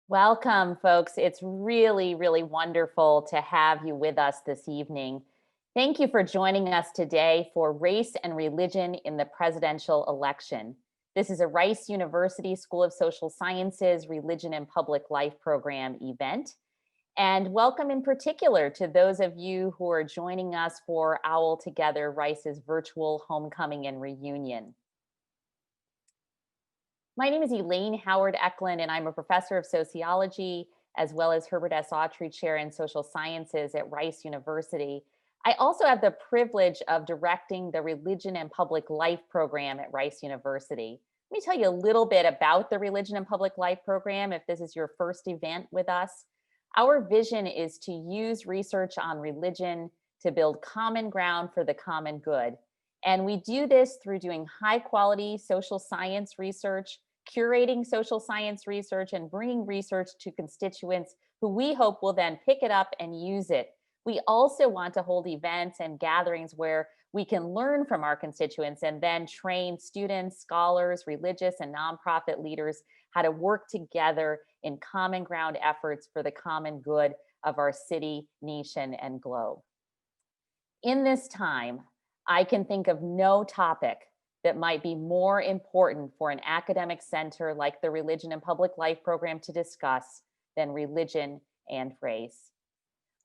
Welcome, folks. It's really wonderful to have you with us this evening. Thank you for joining us today for Race and Religion in the Presidential Election. This is a Rice University School of Social Sciences Religion and Public Life Program event. And welcome in particular to those of you who are joining us for Owl Together, Rice's virtual homecoming and reunion. My name is Elaine Howard Ecklund, and I'm a professor of sociology, as well as Herbert S. Autry Chair in Social Sciences at Rice University. I also have the privilege of directing the Religion and Public Life program at Rice University. Let me tell you a little bit about the Religion and Public Life program if this is your first event with us. Our vision is to use research on religion to build common ground for the common good. And we do this through doing high quality social science research, curating social science research, and bringing research to constituents who we hope will then pick it up and use it. We also want to hold events and gatherings where we can learn from our constituents and then train students, scholars, religious and nonprofit leaders how to work together in common ground efforts for the common good of our city, nation, and globe. In this time, I can think of no topic that might be more important for an academic center like the Religion and Public Life program to discuss than religion and race.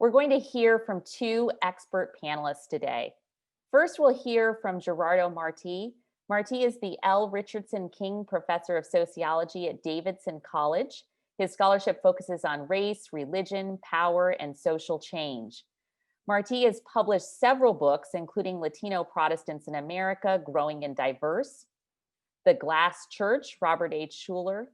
We're going to hear from two expert panelists today. First, we'll hear from Gerardo Marti. Marti is the L. Richardson King Professor of Sociology at Davidson College. His scholarship focuses on race, religion, power, and social change. Marti has published several books, including Latino Protestants in America, Growing and Diverse, The Glass Church, Robert H. Schuller,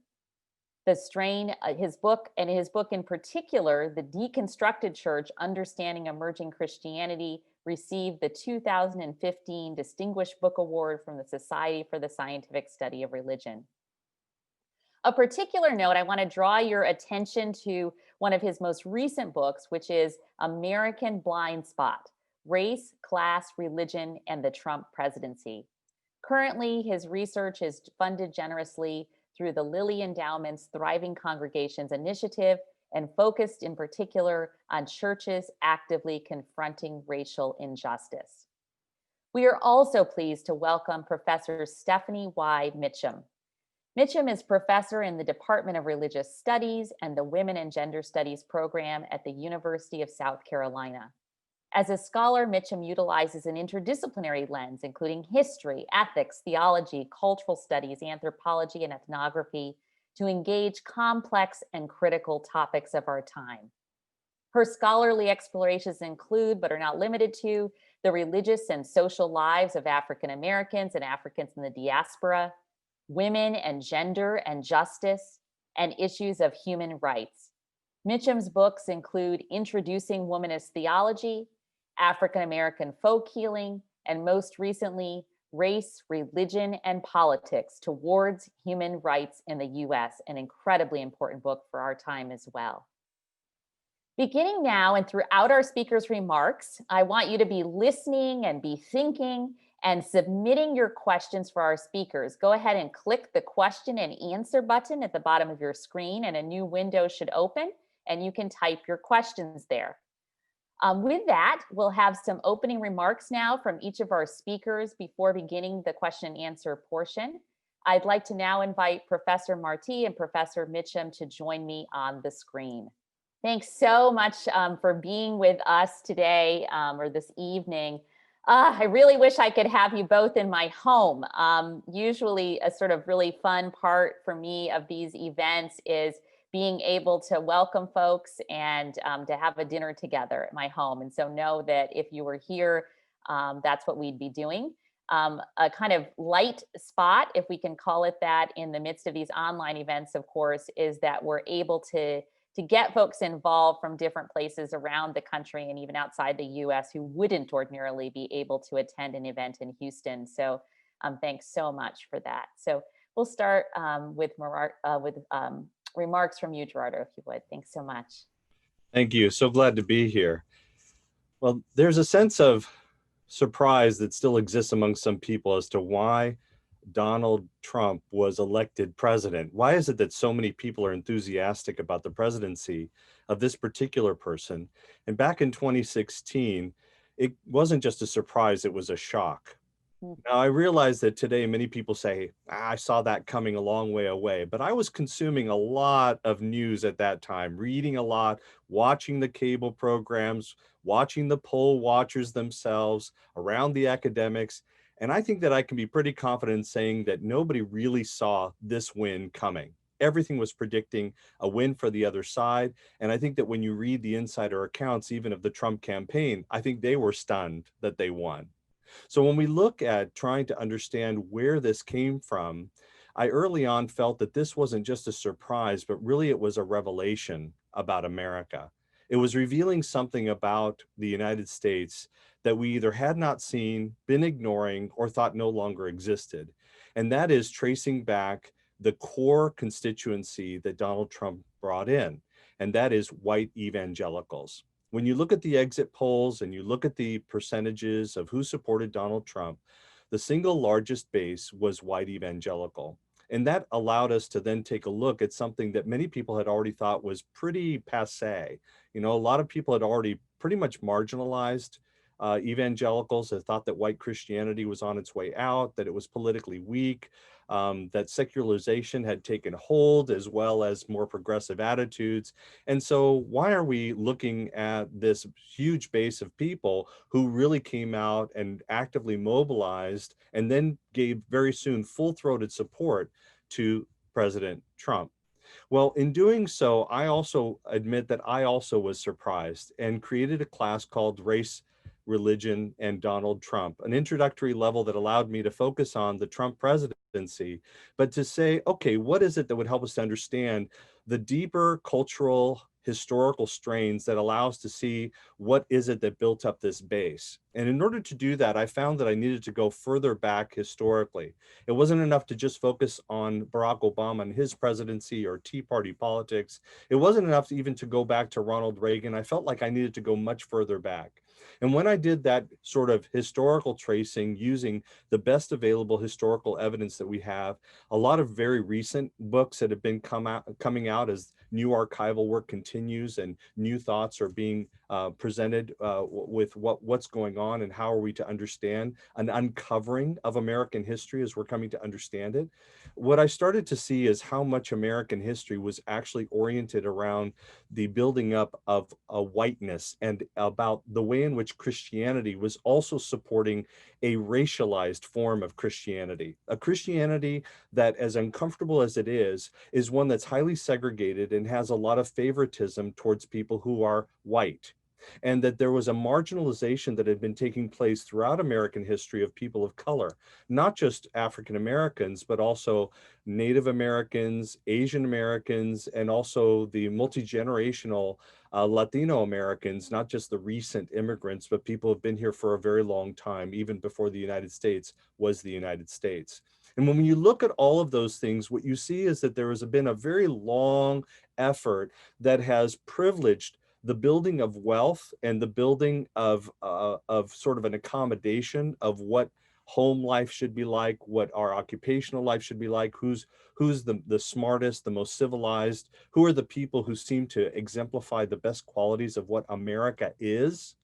The Strain, his book in particular, The Deconstructed Church, Understanding Emerging Christianity, received the 2015 Distinguished Book Award from the Society for the Scientific Study of Religion. A particular note, I want to draw your attention to one of his most recent books, which is American Blind Spot: Race, Class, Religion, and the Trump Presidency. Currently, his research is funded generously through the Lilly Endowment's Thriving Congregations Initiative and focused in particular on churches actively confronting racial injustice. We are also pleased to welcome Professor Stephanie Y. Mitchem. Mitchem is professor in the Department of Religious Studies and the Women and Gender Studies program at the University of South Carolina. As a scholar, Mitchem utilizes an interdisciplinary lens, including history, ethics, theology, cultural studies, anthropology, and ethnography, to engage complex and critical topics of our time. Her scholarly explorations include, but are not limited to, the religious and social lives of African Americans and Africans in the diaspora, women and gender and justice, and issues of human rights. Mitchem's books include Introducing Womanist Theology, African American Folk Healing, and most recently, Race, Religion, and Politics Towards Human Rights in the US, an incredibly important book for our time as well. Beginning now and throughout our speakers' remarks, I want you to be listening and be thinking and submitting your questions for our speakers. Go ahead and click the question and answer button at the bottom of your screen, and a new window should open, and you can type your questions there. With that, we'll have some opening remarks now from each of our speakers before beginning the question and answer portion. I'd like to now invite Professor Marti and Professor Mitchem to join me on the screen. Thanks so much for being with us today or this evening. I really wish I could have you both in my home. Usually a sort of really fun part for me of these events is being able to welcome folks and to have a dinner together at my home. And so know that if you were here, that's what we'd be doing. A kind of light spot, if we can call it that, in the midst of these online events, of course, is that we're able to get folks involved from different places around the country and even outside the US who wouldn't ordinarily be able to attend an event in Houston. So thanks so much for that. So we'll start with remarks from you, Gerardo, if you would. Thanks so much. Thank you. So glad to be here. Well, there's a sense of surprise that still exists among some people as to why Donald Trump was elected president? Why is it that so many people are enthusiastic about the presidency of this particular person? And back in 2016, it wasn't just a surprise, it was a shock. Mm. Now, I realize that today many people say, I saw that coming a long way away, but I was consuming a lot of news at that time, reading a lot, watching the cable programs, watching the poll watchers themselves, around the academics. And I think that I can be pretty confident in saying that nobody really saw this win coming. Everything was predicting a win for the other side. And I think that when you read the insider accounts, even of the Trump campaign, I think they were stunned that they won. So when we look at trying to understand where this came from, I early on felt that this wasn't just a surprise, but really it was a revelation about America. It was revealing something about the United States that we either had not seen, been ignoring, or thought no longer existed. And that is tracing back the core constituency that Donald Trump brought in, and that is white evangelicals. When you look at the exit polls and you look at the percentages of who supported Donald Trump, the single largest base was white evangelical. And that allowed us to then take a look at something that many people had already thought was pretty passé. You know, a lot of people had already pretty much marginalized evangelicals, had thought that white Christianity was on its way out, that it was politically weak, that secularization had taken hold, as well as more progressive attitudes. And so why are we looking at this huge base of people who really came out and actively mobilized and then gave very soon full-throated support to President Trump? Well, in doing so, I also admit that I also was surprised and created a class called Race, Religion, and Donald Trump, an introductory level that allowed me to focus on the Trump presidency, but to say, okay, what is it that would help us to understand the deeper cultural, historical strains that allow us to see what is it that built up this base? And in order to do that, I found that I needed to go further back historically. It wasn't enough to just focus on Barack Obama and his presidency or Tea Party politics. It wasn't enough even to go back to Ronald Reagan. I felt like I needed to go much further back. And when I did that sort of historical tracing using the best available historical evidence that we have, a lot of very recent books that have been coming out as new archival work continues and new thoughts are being presented with what's going on and how are we to understand an uncovering of American history as we're coming to understand it. What I started to see is how much American history was actually oriented around the building up of a whiteness and about the way in which Christianity was also supporting a racialized form of Christianity, a Christianity that, as uncomfortable as it is one that's highly segregated and has a lot of favoritism towards people who are white. And that there was a marginalization that had been taking place throughout American history of people of color, not just African Americans, but also Native Americans, Asian Americans, and also the multi-generational Latino Americans, not just the recent immigrants, but people who have been here for a very long time, even before the United States was the United States. And when you look at all of those things, what you see is that there has been a very long effort that has privileged the building of wealth and the building of sort of an accommodation of what home life should be like, what our occupational life should be like, who's the smartest, the most civilized, who are the people who seem to exemplify the best qualities of what America is.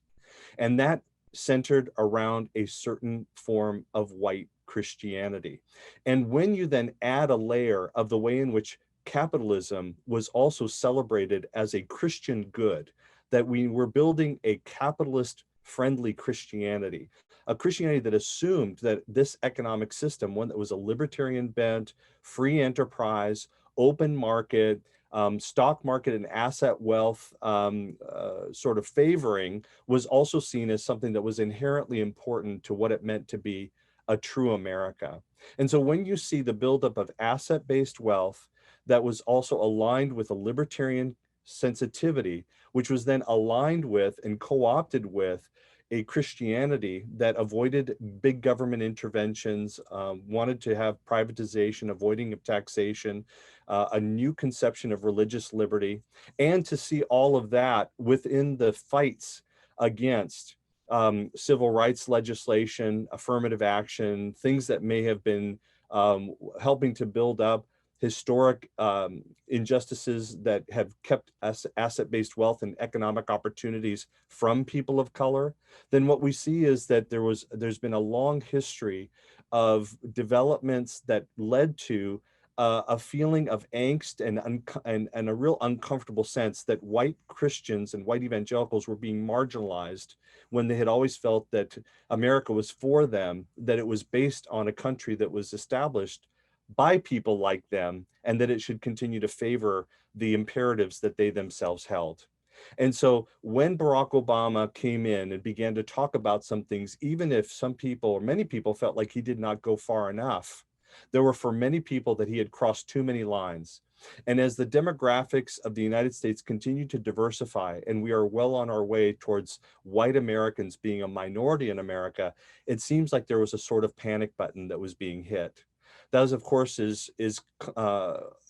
And that centered around a certain form of white Christianity. And when you then add a layer of the way in which capitalism was also celebrated as a Christian good, that we were building a capitalist friendly Christianity, a Christianity that assumed that this economic system, one that was a libertarian bent, free enterprise, open market, stock market and asset wealth sort of favoring, was also seen as something that was inherently important to what it meant to be a true America. And so when you see the buildup of asset-based wealth that was also aligned with a libertarian sensitivity, which was then aligned with and co-opted with a Christianity that avoided big government interventions, wanted to have privatization, avoiding of taxation, a new conception of religious liberty, and to see all of that within the fights against civil rights legislation, affirmative action, things that may have been helping to build up historic injustices that have kept us asset-based wealth and economic opportunities from people of color, then what we see is that there's been a long history of developments that led to a feeling of angst and a real uncomfortable sense that white Christians and white evangelicals were being marginalized when they had always felt that America was for them, that it was based on a country that was established by people like them, and that it should continue to favor the imperatives that they themselves held. And so when Barack Obama came in and began to talk about some things, even if some people or many people felt like he did not go far enough, there were for many people that he had crossed too many lines. And as the demographics of the United States continue to diversify, and we are well on our way towards white Americans being a minority in America, it seems like there was a sort of panic button that was being hit. That, of course, is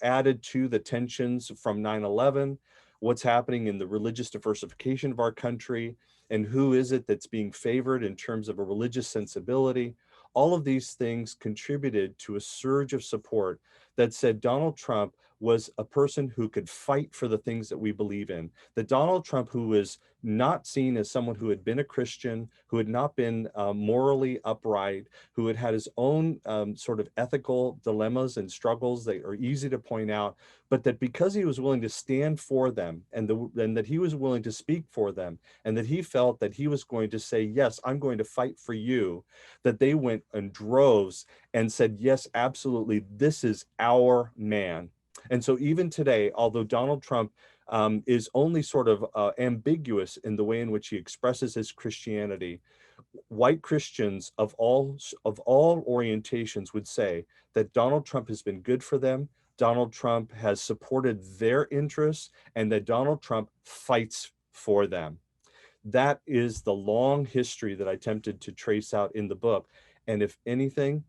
added to the tensions from 9/11, what's happening in the religious diversification of our country, and who is it that's being favored in terms of a religious sensibility. All of these things contributed to a surge of support that said Donald Trump was a person who could fight for the things that we believe in. That Donald Trump, who was not seen as someone who had been a Christian, who had not been morally upright, who had had his own sort of ethical dilemmas and struggles that are easy to point out, but that because he was willing to stand for them and that he was willing to speak for them, and that he felt that he was going to say, yes, I'm going to fight for you, that they went in droves and said, yes, absolutely, this is our man. And so even today, although Donald Trump is only sort of ambiguous in the way in which he expresses his Christianity, white Christians of all orientations would say that Donald Trump has been good for them, Donald Trump has supported their interests, and that Donald Trump fights for them. That is the long history that I attempted to trace out in the book. And if anything,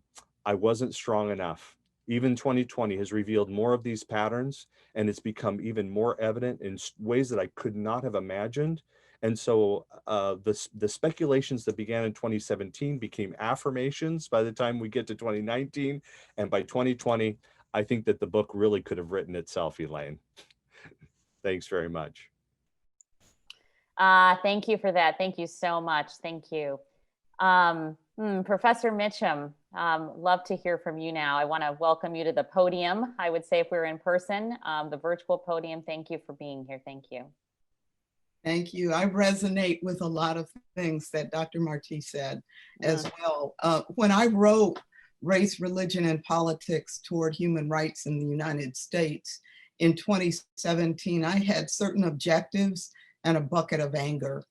I wasn't strong enough. Even 2020 has revealed more of these patterns, and it's become even more evident in ways that I could not have imagined. And so the speculations that began in 2017 became affirmations by the time we get to 2019. And by 2020, I think that the book really could have written itself, Elaine. Thanks very much. Thank you for that. Thank you so much. Thank you. Professor Mitchem, love to hear from you now. I want to welcome you to the podium. I would say if we were in person, the virtual podium, thank you for being here. Thank you. Thank you. I resonate with a lot of things that Dr. Marti said as well. When I wrote Race, Religion, and Politics Toward Human Rights in the United States in 2017, I had certain objectives and a bucket of anger.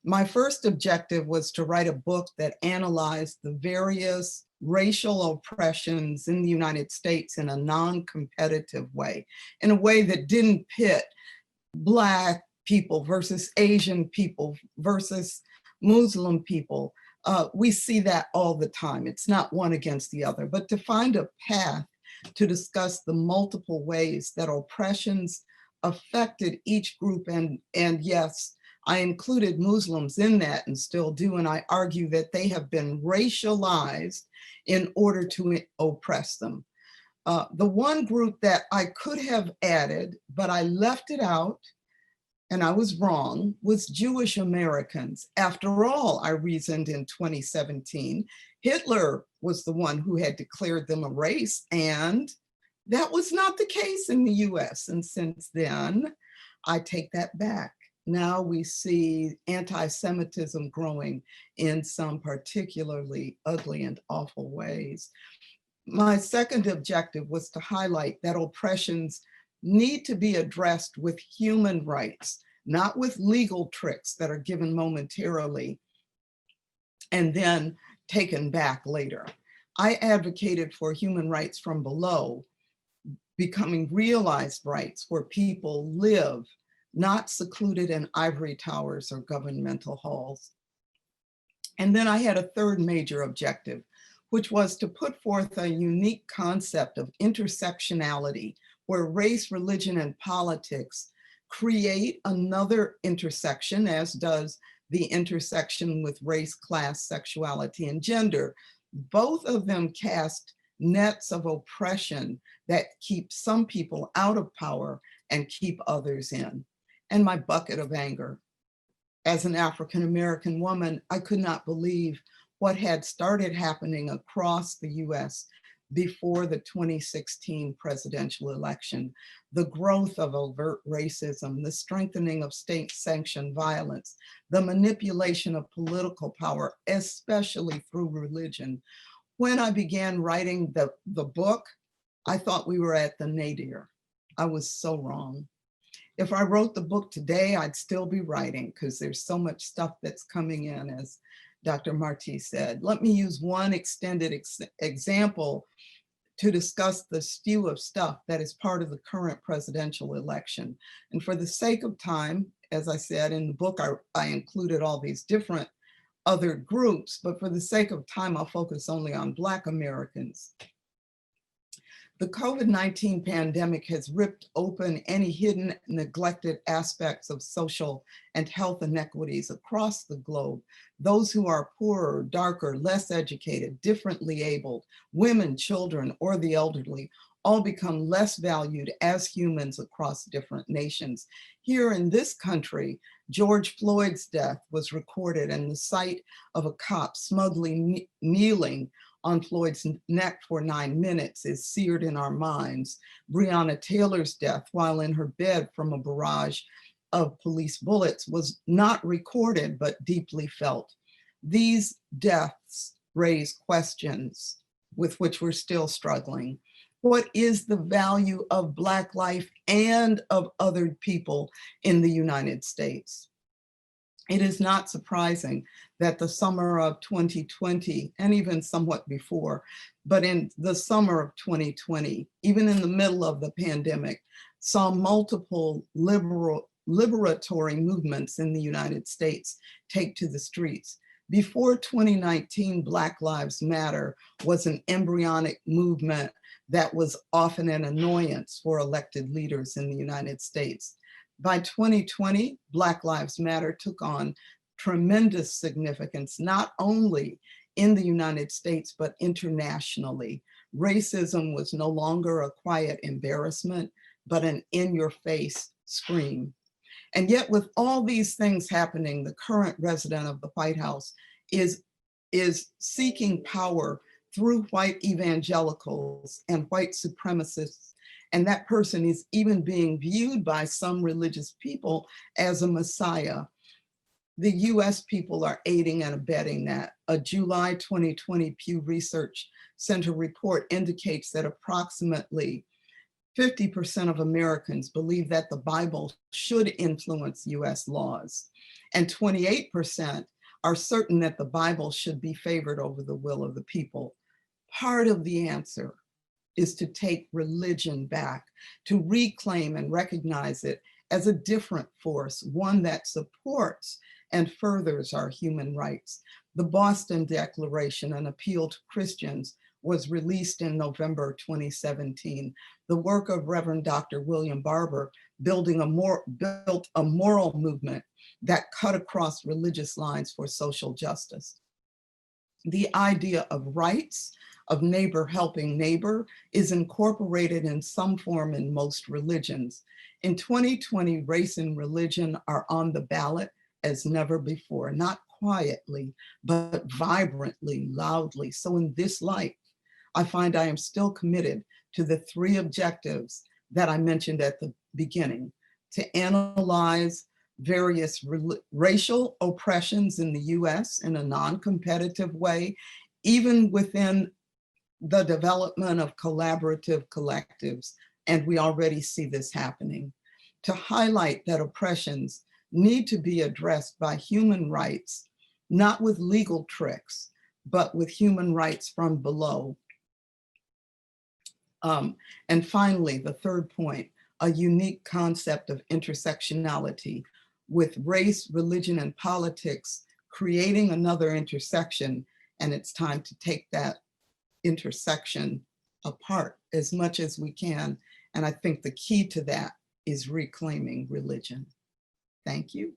My first objective was to write a book that analyzed the various racial oppressions in the United States in a non-competitive way, in a way that didn't pit Black people versus Asian people versus Muslim people. We see that all the time. It's not one against the other, but to find a path to discuss the multiple ways that oppressions affected each group. And yes, I included Muslims in that and still do, and I argue that they have been racialized in order to oppress them. The one group that I could have added, but I left it out, and I was wrong, was Jewish Americans. After all, I reasoned in 2017, Hitler was the one who had declared them a race, and that was not the case in the US. And since then, I take that back. Now we see anti-Semitism growing in some particularly ugly and awful ways. My second objective was to highlight that oppressions need to be addressed with human rights, not with legal tricks that are given momentarily and then taken back later. I advocated for human rights from below, becoming realized rights where people live, not secluded in ivory towers or governmental halls. And then I had a third major objective, which was to put forth a unique concept of intersectionality, where race, religion, and politics create another intersection, as does the intersection with race, class, sexuality, and gender. Both of them cast nets of oppression that keep some people out of power and keep others in. And my bucket of anger. As an African-American woman, I could not believe what had started happening across the US before the 2016 presidential election. The growth of overt racism, the strengthening of state-sanctioned violence, the manipulation of political power, especially through religion. When I began writing the book, I thought we were at the nadir. I was so wrong. If I wrote the book today, I'd still be writing because there's so much stuff that's coming in, as Dr. Marti said. Let me use one extended example to discuss the stew of stuff that is part of the current presidential election. And for the sake of time, as I said in the book, I included all these different other groups, but for the sake of time, I'll focus only on Black Americans. The COVID-19 pandemic has ripped open any hidden, neglected aspects of social and health inequities across the globe. Those who are poorer, darker, less educated, differently abled, women, children, or the elderly all become less valued as humans across different nations. Here in this country, George Floyd's death was recorded in the sight of a cop smugly kneeling on Floyd's neck for 9 minutes is seared in our minds. Breonna Taylor's death while in her bed from a barrage of police bullets was not recorded, but deeply felt. These deaths raise questions with which we're still struggling. What is the value of Black life and of other people in the United States? It is not surprising that the summer of 2020, and even somewhat before, but in the summer of 2020, even in the middle of the pandemic, saw multiple liberatory movements in the United States take to the streets. Before 2019, Black Lives Matter was an embryonic movement that was often an annoyance for elected leaders in the United States. By 2020, Black Lives Matter took on tremendous significance, not only in the United States, but internationally. Racism was no longer a quiet embarrassment, but an in-your-face scream. And yet with all these things happening, the current resident of the White House is seeking power through white evangelicals and white supremacists. And that person is even being viewed by some religious people as a messiah. The US people are aiding and abetting that. A July 2020 Pew Research Center report indicates that approximately 50% of Americans believe that the Bible should influence US laws, and 28% are certain that the Bible should be favored over the will of the people. Part of the answer is to take religion back, to reclaim and recognize it as a different force, one that supports and furthers our human rights. The Boston Declaration, an appeal to Christians, was released in November 2017. The work of Reverend Dr. William Barber built a moral movement that cut across religious lines for social justice. The idea of rights, of neighbor helping neighbor, is incorporated in some form in most religions. In 2020, race and religion are on the ballot as never before, not quietly, but vibrantly, loudly. So in this light, I find I am still committed to the 3 objectives that I mentioned at the beginning: to analyze various racial oppressions in the US in a non-competitive way, even within the development of collaborative collectives, and we already see this happening. To highlight that oppressions need to be addressed by human rights, not with legal tricks, but with human rights from below. And finally, the 3rd point, a unique concept of intersectionality, with race, religion, and politics creating another intersection, and it's time to take that intersection apart as much as we can. And I think the key to that is reclaiming religion. Thank you.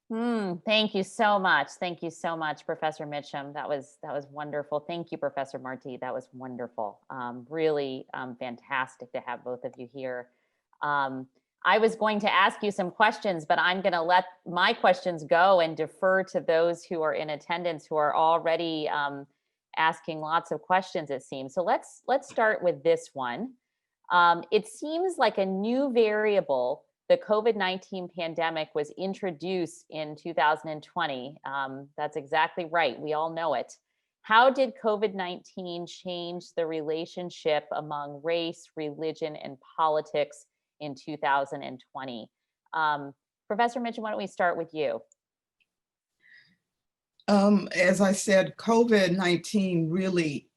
Thank you so much. Thank you so much, Professor Mitchem. That was wonderful. Thank you, Professor Marti. That was wonderful. Really fantastic to have both of you here. Um, I was going to ask you some questions, but I'm going to let my questions go and defer to those who are in attendance who are already asking lots of questions, it seems. So let's start with this one. It seems like a new variable, the COVID-19 pandemic, was introduced in 2020. That's exactly right. We all know it. How did COVID-19 change the relationship among race, religion, and politics in 2020? Professor Mitchell, why don't we start with you? As I said, COVID-19 really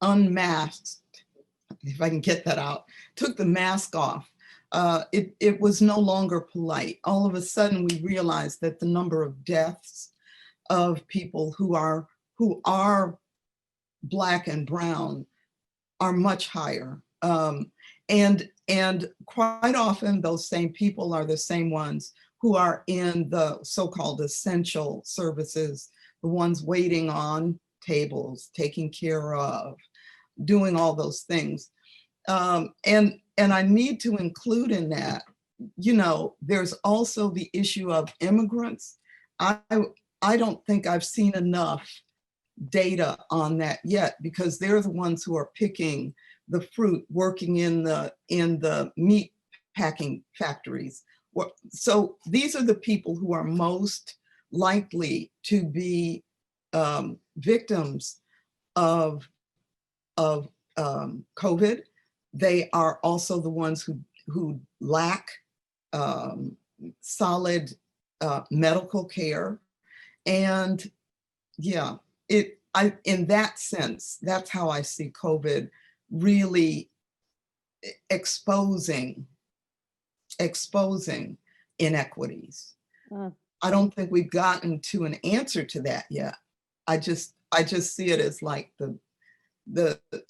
unmasked, if I can get that out, took the mask off. It was no longer polite. All of a sudden, we realized that the number of deaths of people who are Black and brown are much higher. And quite often, those same people are the same ones who are in the so-called essential services, the ones waiting on tables, taking care of, doing all those things. And I need to include in that, there's also the issue of immigrants. I don't think I've seen enough data on that yet, because they're the ones who are picking the fruit, working in the meat packing factories. So these are the people who are most likely to be victims of COVID. They are also the ones who lack solid medical care. And yeah, in that sense, that's how I see COVID really exposing inequities. I don't think we've gotten to an answer to that yet. I just see it as like the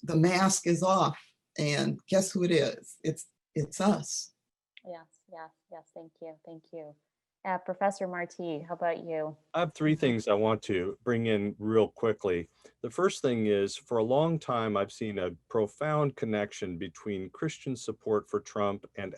mask is off, and guess who it is? It's us. Yes. Thank you. Professor Marti, how about you? I have three things I want to bring in real quickly. The first thing is, for a long time, I've seen a profound connection between Christian support for Trump and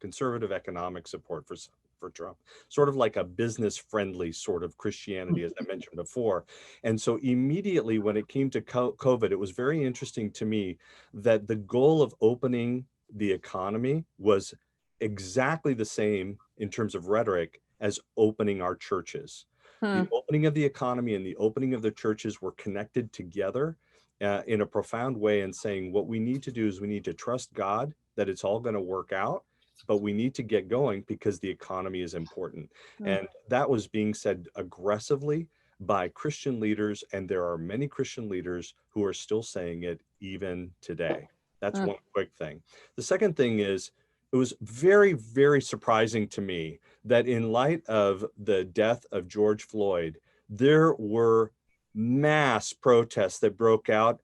conservative economic support for Trump, sort of like a business-friendly sort of Christianity, as I mentioned before. And so immediately when it came to COVID, it was very interesting to me that the goal of opening the economy was exactly the same in terms of rhetoric as opening our churches. The opening of the economy and the opening of the churches were connected together in a profound way, and saying what we need to do is we need to trust God that it's all going to work out, but we need to get going because the economy is important. And that was being said aggressively by Christian leaders, and there are many Christian leaders who are still saying it even today. That's one quick thing. The second thing is, it was very, very surprising to me that in light of the death of George Floyd, there were mass protests that broke out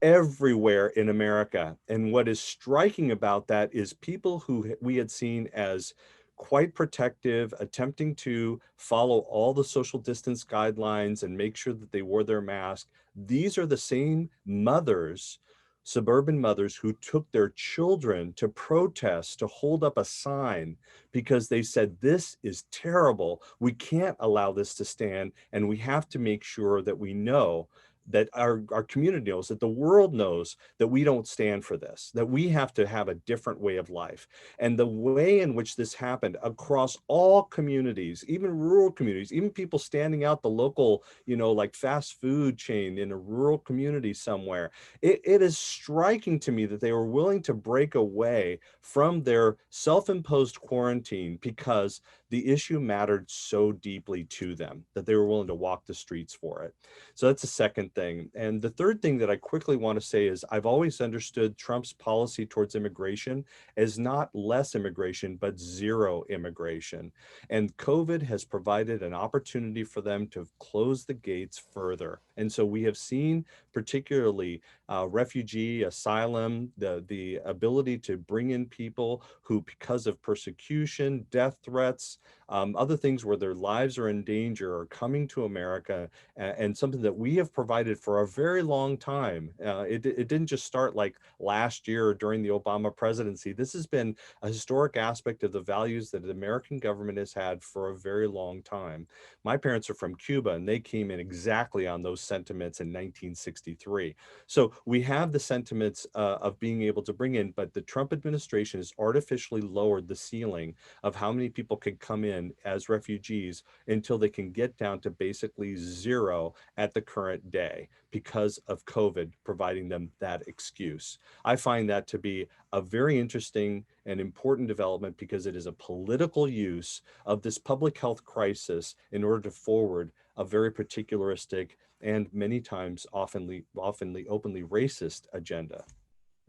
everywhere in America. And what is striking about that is people who we had seen as quite protective, attempting to follow all the social distance guidelines and make sure that they wore their mask. These are the same mothers, suburban mothers, who took their children to protest, to hold up a sign, because they said, this is terrible. We can't allow this to stand. And we have to make sure that we know that our community knows, that the world knows that we don't stand for this, that we have to have a different way of life. And the way in which this happened across all communities, even rural communities, even people standing out the local, like fast food chain in a rural community somewhere, it is striking to me that they were willing to break away from their self-imposed quarantine because the issue mattered so deeply to them that they were willing to walk the streets for it. So that's the second thing. And the third thing that I quickly want to say is, I've always understood Trump's policy towards immigration as not less immigration, but zero immigration. And COVID has provided an opportunity for them to close the gates further. And so we have seen particularly refugee, asylum, the ability to bring in people who, because of persecution, death threats, other things where their lives are in danger, are coming to America, and something that we have provided for a very long time. It didn't just start like last year or during the Obama presidency. This has been a historic aspect of the values that the American government has had for a very long time. My parents are from Cuba, and they came in exactly on those sentiments in 1963. So we have the sentiments of being able to bring in, but the Trump administration has artificially lowered the ceiling of how many people can come in as refugees until they can get down to basically zero at the current day because of COVID providing them that excuse. I find that to be a very interesting and important development because it is a political use of this public health crisis in order to forward a very particularistic and many times openly racist agenda.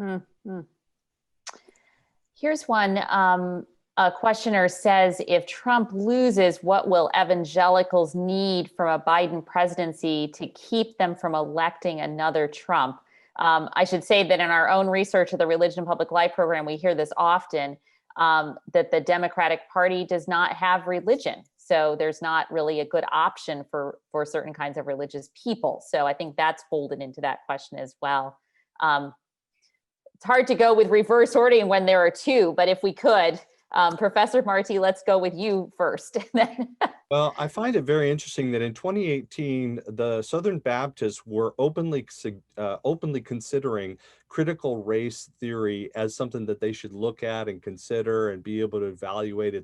Mm-hmm. Here's one. A questioner says, if Trump loses, what will evangelicals need from a Biden presidency to keep them from electing another Trump? I should say that in our own research of the Religion and Public Life program, we hear this often, that the Democratic Party does not have religion. So there's not really a good option for certain kinds of religious people. So I think that's folded into that question as well. It's hard to go with reverse ordering when there are two, but if we could, Professor Marti, let's go with you first. Well, I find it very interesting that in 2018, the Southern Baptists were openly considering critical race theory as something that they should look at and consider and be able to evaluate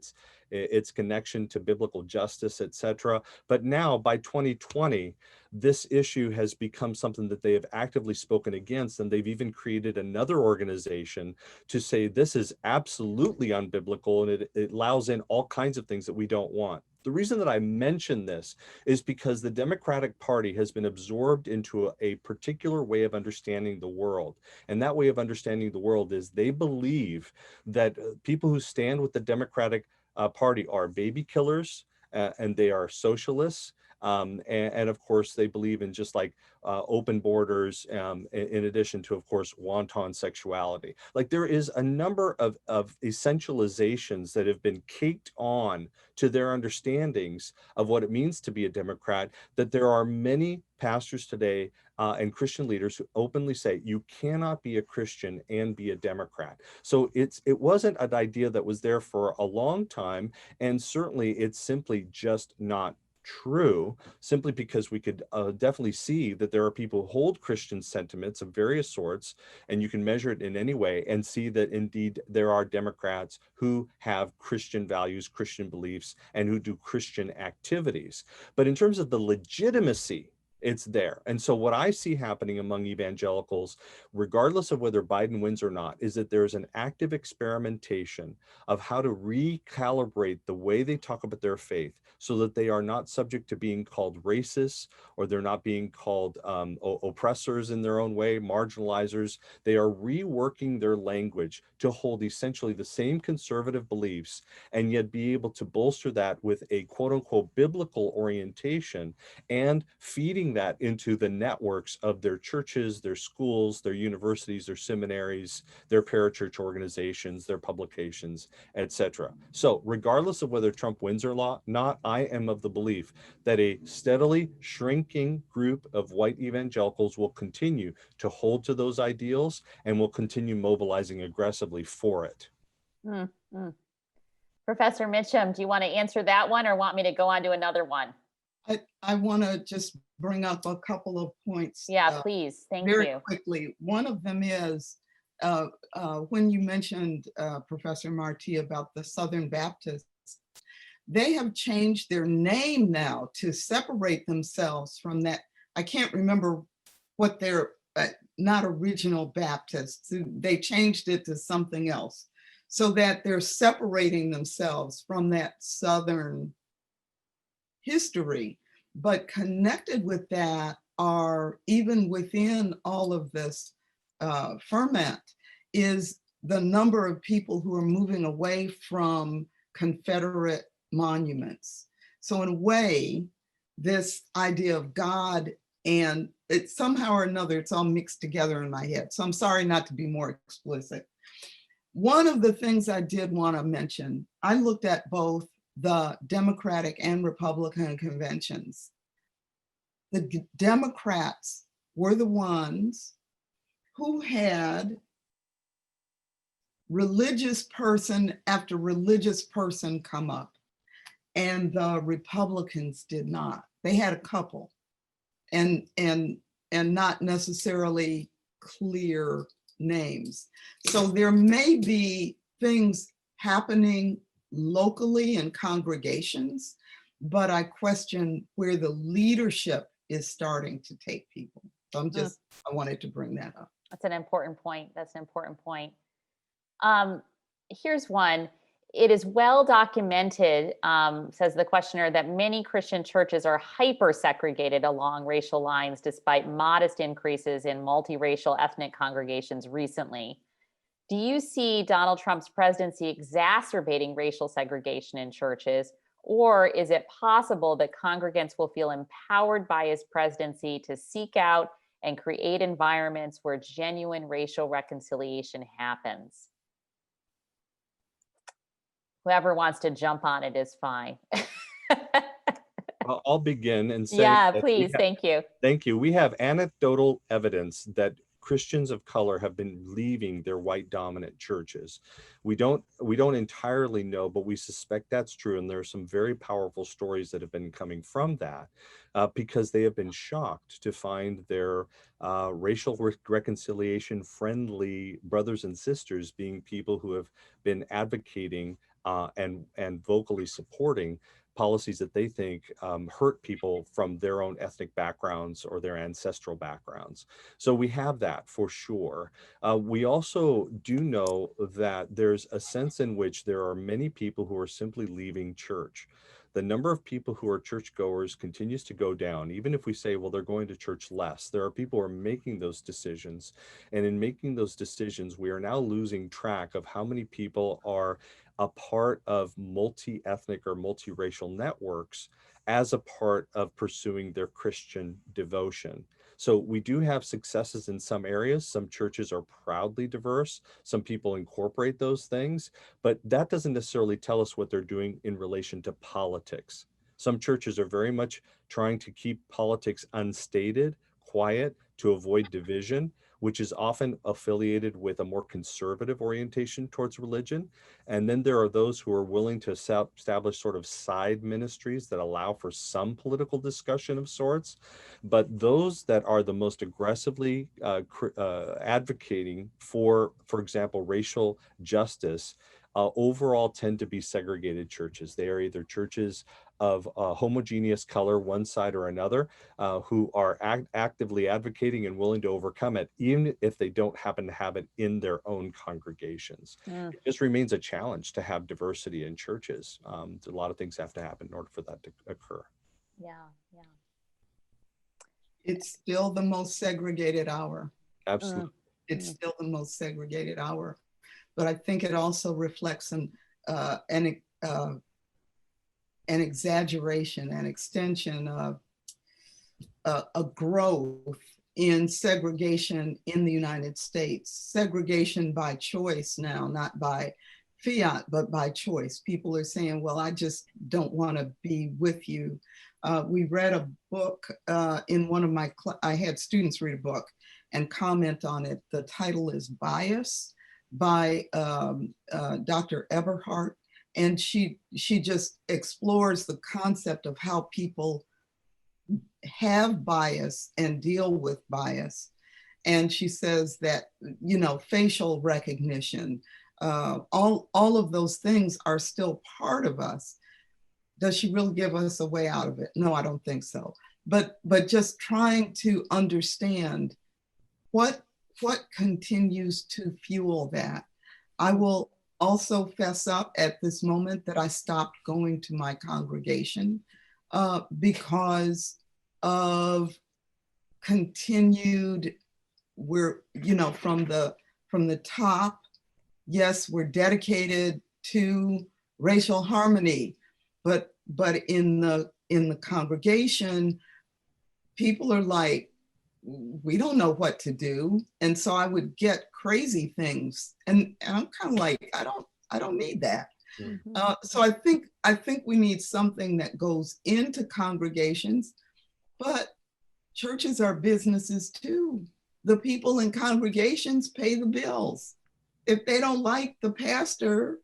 its connection to biblical justice, etc. But now by 2020, this issue has become something that they have actively spoken against, and they've even created another organization to say this is absolutely unbiblical and it allows in all kinds of things that we don't want. The reason that I mention this is because the Democratic Party has been absorbed into a particular way of understanding the world. And that way of understanding the world is they believe that people who stand with the Democratic Party are baby killers and they are socialists. And of course, they believe in just like open borders, in addition to, of course, wanton sexuality. Like there is a number of essentializations that have been caked on to their understandings of what it means to be a Democrat, that there are many pastors today and Christian leaders who openly say you cannot be a Christian and be a Democrat. So it wasn't an idea that was there for a long time, and certainly it's simply just not true, simply because we could definitely see that there are people who hold Christian sentiments of various sorts, and you can measure it in any way and see that indeed there are Democrats who have Christian values, Christian beliefs, and who do Christian activities. But in terms of the legitimacy, it's there. And so what I see happening among evangelicals, regardless of whether Biden wins or not, is that there's an active experimentation of how to recalibrate the way they talk about their faith so that they are not subject to being called racists, or they're not being called oppressors in their own way, marginalizers. They are reworking their language to hold essentially the same conservative beliefs and yet be able to bolster that with a quote unquote biblical orientation and feeding that into the networks of their churches, their schools, their universities, their seminaries, their parachurch organizations, their publications, etc. So regardless of whether Trump wins or not, I am of the belief that a steadily shrinking group of white evangelicals will continue to hold to those ideals and will continue mobilizing aggressively for it. Mm-hmm. Professor Mitchem, do you want to answer that one or want me to go on to another one? I want to just bring up a couple of points. Yeah, please. Thank you. Very quickly. One of them is when you mentioned, Professor Marti, about the Southern Baptists, they have changed their name now to separate themselves from that. I can't remember what they're, not original Baptists. They changed it to something else so that they're separating themselves from that Southern history. But connected with that are, even within all of this ferment, is the number of people who are moving away from Confederate monuments. So in a way, this idea of God And it somehow or another, it's all mixed together in my head. So I'm sorry not to be more explicit. One of the things I did want to mention, I looked at both the Democratic and Republican conventions. The Democrats were the ones who had religious person after religious person come up, and the Republicans did not. They had a couple, and not necessarily clear names. So there may be things happening locally in congregations, but I question where the leadership is starting to take people. So I wanted to bring that up. That's an important point. That's an important point. Here's one. It is well documented, says the questioner, that many Christian churches are hyper segregated along racial lines despite modest increases in multiracial ethnic congregations recently. Do you see Donald Trump's presidency exacerbating racial segregation in churches, or is it possible that congregants will feel empowered by his presidency to seek out and create environments where genuine racial reconciliation happens? Whoever wants to jump on it is fine. I'll begin and say, yeah, please, thank you. Thank you. We have anecdotal evidence that Christians of color have been leaving their white dominant churches. We don't entirely know, but we suspect that's true. And there are some very powerful stories that have been coming from that because they have been shocked to find their racial reconciliation friendly brothers and sisters being people who have been advocating and vocally supporting policies that they think hurt people from their own ethnic backgrounds or their ancestral backgrounds. So we have that for sure. We also do know that there's a sense in which there are many people who are simply leaving church. The number of people who are churchgoers continues to go down, even if we say, well, they're going to church less. There are people who are making those decisions. And in making those decisions, we are now losing track of how many people are a part of multi-ethnic or multiracial networks as a part of pursuing their Christian devotion. So we do have successes in some areas. Some churches are proudly diverse. Some people incorporate those things, but that doesn't necessarily tell us what they're doing in relation to politics. Some churches are very much trying to keep politics unstated, quiet, to avoid division, which is often affiliated with a more conservative orientation towards religion. And then there are those who are willing to establish sort of side ministries that allow for some political discussion of sorts. But those that are the most aggressively advocating for example, racial justice, overall tend to be segregated churches. They are either churches of homogeneous color, one side or another, who are actively advocating and willing to overcome it, even if they don't happen to have it in their own congregations. It just remains a challenge to have diversity in churches. A lot of things have to happen in order for that to occur. Yeah, yeah. It's still the most segregated hour. Absolutely. It's still the most segregated hour. But I think it also reflects an exaggeration, an extension of a growth in segregation in the United States. Segregation by choice now, not by fiat, but by choice. People are saying, well, I just don't want to be with you. We read a book in one of I had students read a book and comment on it. The title is Bias by Dr. Eberhardt. And she just explores the concept of how people have bias and deal with bias. And she says that, you know, facial recognition, all of those things are still part of us. Does she really give us a way out of it? No, I don't think so. But just trying to understand what continues to fuel that. I will also fess up at this moment that I stopped going to my congregation because of continued, from the top, yes, we're dedicated to racial harmony, but in the congregation, people are like, we don't know what to do. And so I would get crazy things. And I'm kind of like, I don't need that. Mm-hmm. So I think we need something that goes into congregations, but churches are businesses too. The people in congregations pay the bills. If they don't like the pastor,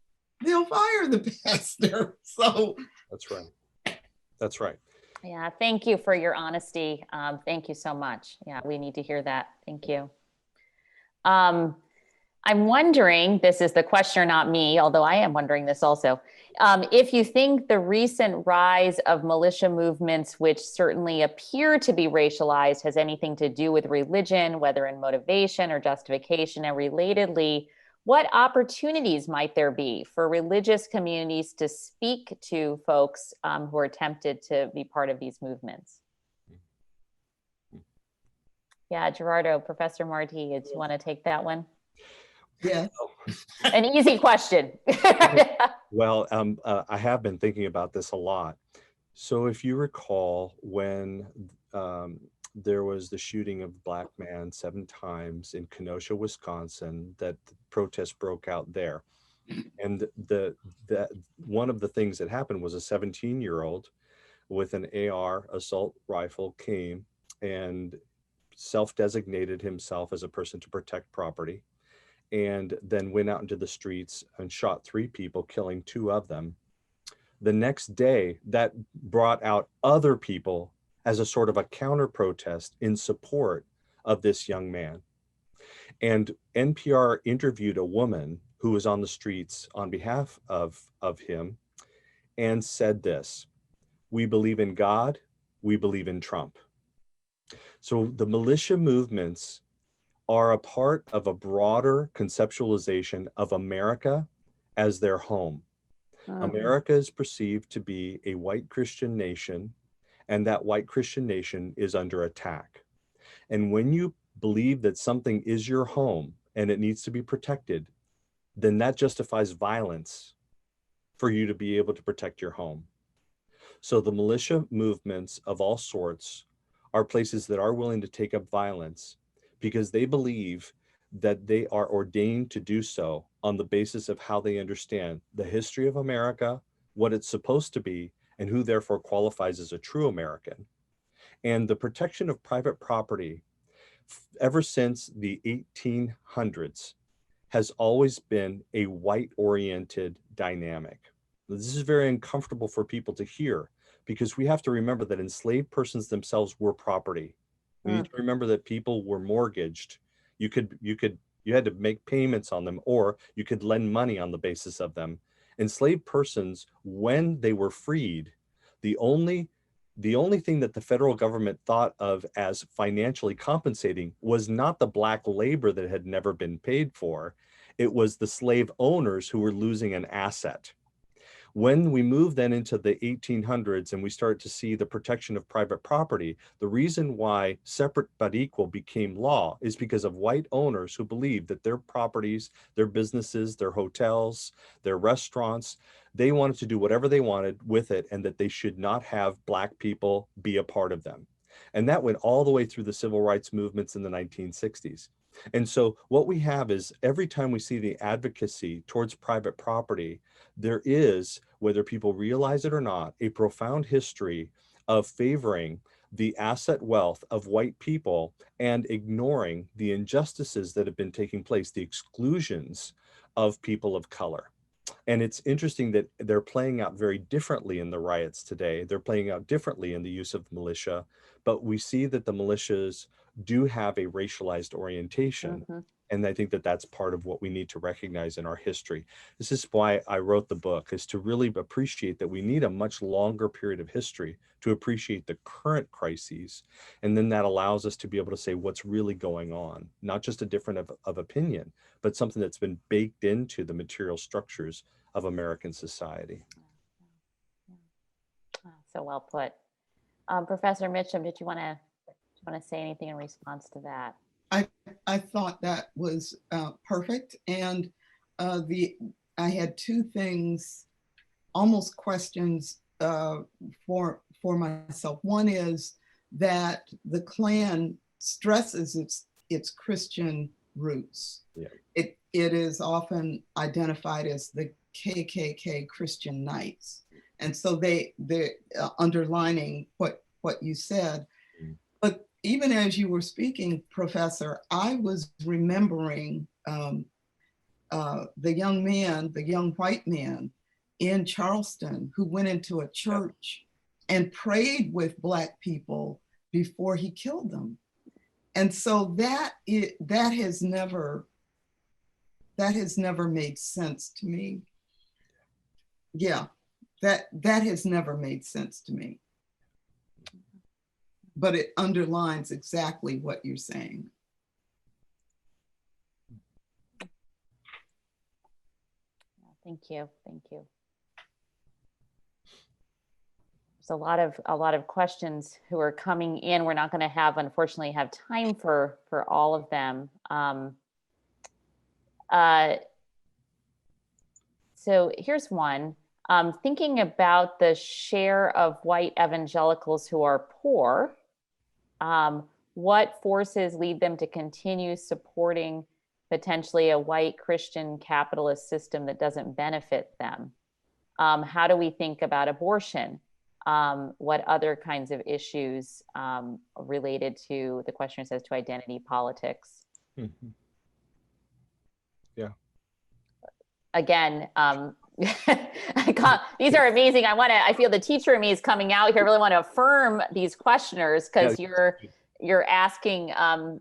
they'll fire the pastor. So That's right. That's right. Yeah, thank you for your honesty. Thank you so much. Yeah, we need to hear that. Thank you. I'm wondering, this is the questioner, not me, although I am wondering this also, if you think the recent rise of militia movements, which certainly appear to be racialized, has anything to do with religion, whether in motivation or justification, and relatedly, what opportunities might there be for religious communities to speak to folks who are tempted to be part of these movements? Yeah, Gerardo, Professor Marti, do you want to take that one? yeah. An easy question. Well, I have been thinking about this a lot. So if you recall when there was the shooting of a Black man 7 times in Kenosha, Wisconsin, that the protest broke out there. And one of the things that happened was a 17-year-old with an AR assault rifle came and self-designated himself as a person to protect property, and then went out into the streets and shot 3 people, killing 2 of them. The next day, that brought out other people as a sort of a counter protest in support of this young man. And NPR interviewed a woman who was on the streets on behalf of him and said this: "We believe in God, we believe in Trump." So the militia movements are a part of a broader conceptualization of America as their home. America is perceived to be a white Christian nation, and that white Christian nation is under attack. And when you believe that something is your home and it needs to be protected, then that justifies violence for you to be able to protect your home. So the militia movements of all sorts are places that are willing to take up violence because they believe that they are ordained to do so on the basis of how they understand the history of America, what it's supposed to be, and who therefore qualifies as a true American. And the protection of private property, ever since the 1800s, has always been a white-oriented dynamic. This is very uncomfortable for people to hear because we have to remember that enslaved persons themselves were property. We need to remember that people were mortgaged. You had to make payments on them, or you could lend money on the basis of them. Enslaved persons, when they were freed, the only thing that the federal government thought of as financially compensating was not the Black labor that had never been paid for. It was the slave owners who were losing an asset. When we move then into the 1800s and we start to see the protection of private property, the reason why separate but equal became law is because of white owners who believed that their properties, their businesses, their hotels, their restaurants, they wanted to do whatever they wanted with it, and that they should not have Black people be a part of them. And that went all the way through the civil rights movements in the 1960s. And so what we have is every time we see the advocacy towards private property, there is, whether people realize it or not, a profound history of favoring the asset wealth of white people and ignoring the injustices that have been taking place, the exclusions of people of color. And it's interesting that they're playing out very differently in the riots today. They're playing out differently in the use of militia, but we see that the militias do have a racialized orientation. And I think that that's part of what we need to recognize in our history. This is why I wrote the book, is to really appreciate that we need a much longer period of history to appreciate the current crises. And then that allows us to be able to say what's really going on, not just a difference of opinion, but something that's been baked into the material structures of American society. So well put. Professor Mitchem, did you want to say anything in response to that? I thought that was perfect. And I had 2 things, almost questions for myself. One is, that the Klan stresses its Christian roots. Yeah. It is often identified as the KKK Christian Knights. And so they're underlining what you said. But even as you were speaking, Professor, I was remembering the young white man in Charleston who went into a church and prayed with Black people before he killed them. And so that has never made sense to me. Yeah, that has never made sense to me. But it underlines exactly what you're saying. Thank you. Thank you. There's a lot of questions who are coming in. We're not going to unfortunately have time for all of them. So here's one. Thinking about the share of white evangelicals who are poor, what forces lead them to continue supporting potentially a white Christian capitalist system that doesn't benefit them? How do we think about abortion? What other kinds of issues related to, the question says, to identity politics? Mm-hmm. Yeah. Again, these are amazing. I feel the teacher in me is coming out here. I really want to affirm these questioners because you're asking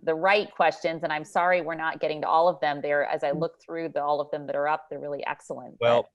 the right questions, and I'm sorry we're not getting to all of them there. As I look through all of them that are up, they're really excellent. Well,